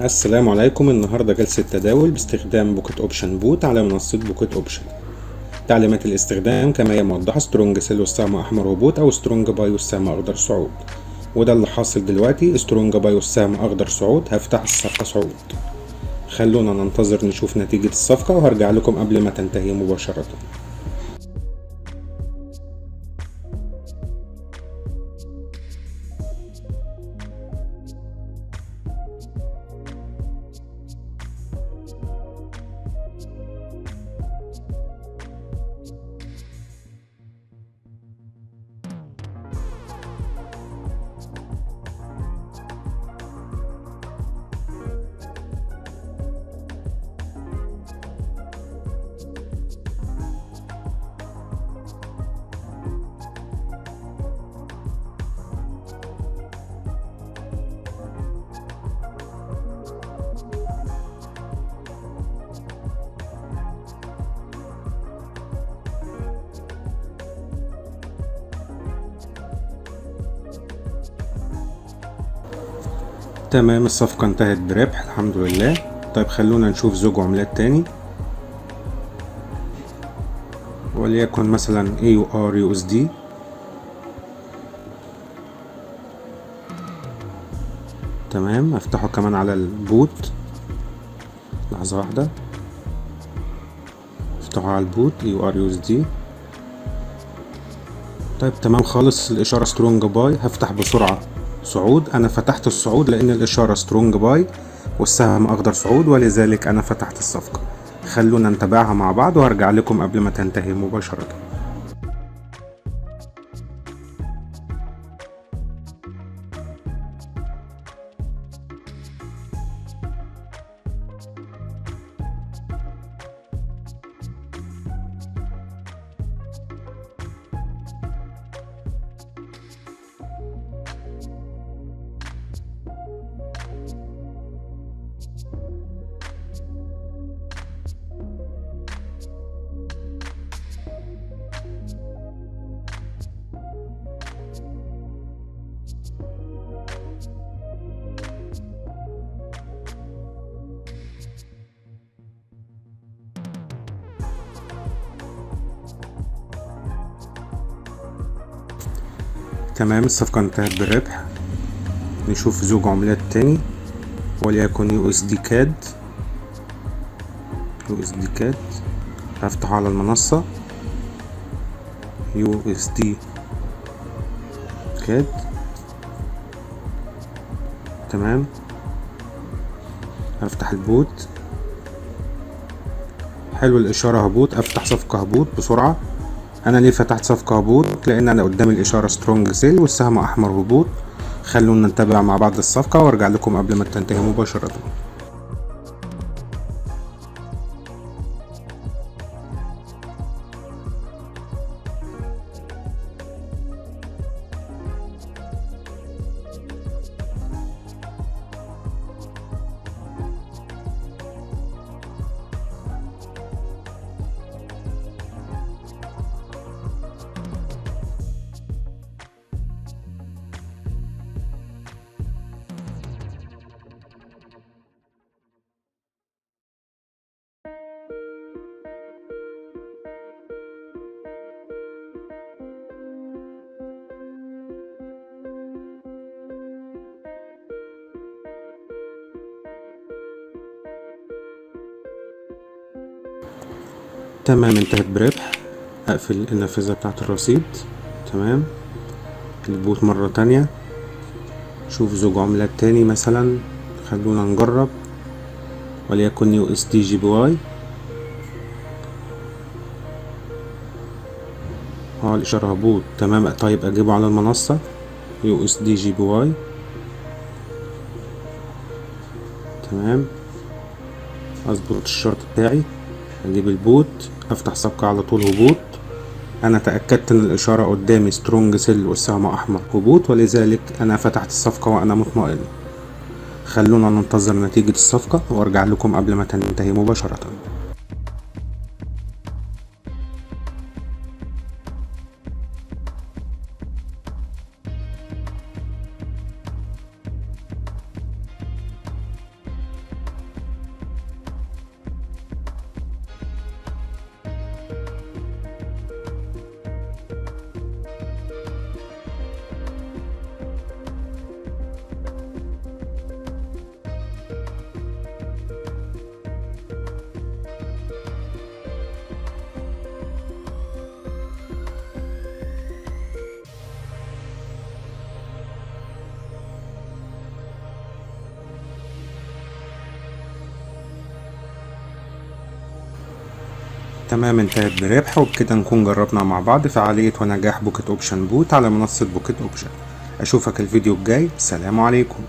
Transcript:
السلام عليكم. النهاردة جلسة تداول باستخدام بوكيت اوبشن بوت على منصة بوكيت اوبشن. تعليمات الاستخدام كما هي موضحة: سترونج سيل والسهم احمر هبوط، او سترونج باي والسهم اخضر صعود. وده اللي حاصل دلوقتي، سترونج باي والسهم اخضر صعود. هفتح الصفقة صعود. خلونا ننتظر نشوف نتيجة الصفقة وهرجع لكم قبل ما تنتهي مباشرة. تمام، الصفقة انتهت بربح الحمد لله. طيب خلونا نشوف زوج عملات تاني، وليكن مثلا AUR USD. تمام، افتحه كمان على البوت. لحظة واحدة، افتحه على البوت AUR USD. طيب تمام خالص، الاشارة سترونج باي. هفتح بسرعة صعود. انا فتحت الصعود لان الاشارة سترونج باي والسهم اخضر صعود، ولذلك انا فتحت الصفقة. خلونا نتابعها مع بعض وهرجع لكم قبل ما تنتهي مباشرة. تمام، الصفقة انتهت بالربح. نشوف زوج عملات تاني، وليكن USD كاد. هفتحه على المنصة USD كاد. تمام، هفتح البوت. حلو، الإشارة هبوط. أفتح صفقة هبوط بسرعة. أنا ليه فتحت صفقة هبوط؟ لأن أنا قدامي الإشارة سترونج سيل والسهم أحمر هبوط. خلونا نتابع مع بعض الصفقة وارجع لكم قبل ما تنتهي مباشرة. تمام، انتهت بربح. اقفل النافذة بتاعة الرصيد. تمام، البوت مرة تانية. شوف زوج عملات تاني مثلا، خلونا نجرب، وليكن USD JPY. الاشارة هبوط. تمام، طيب اجيبه على المنصة USD JPY. تمام، اظبط الشرط بتاعي، اجيب البوت، افتح صفقة على طول هبوط. انا تأكدت ان الاشارة قدامي سترونج سيل والسهم احمر هبوط، ولذلك انا فتحت الصفقة وانا مطمئن. خلونا ننتظر نتيجة الصفقة وارجع لكم قبل ما تنتهي مباشرة. تمام، انتهت بربح. وبكده نكون جربنا مع بعض فعالية ونجاح بوكيت اوبشن بوت على منصة بوكيت اوبشن. اشوفك الفيديو الجاي، سلام عليكم.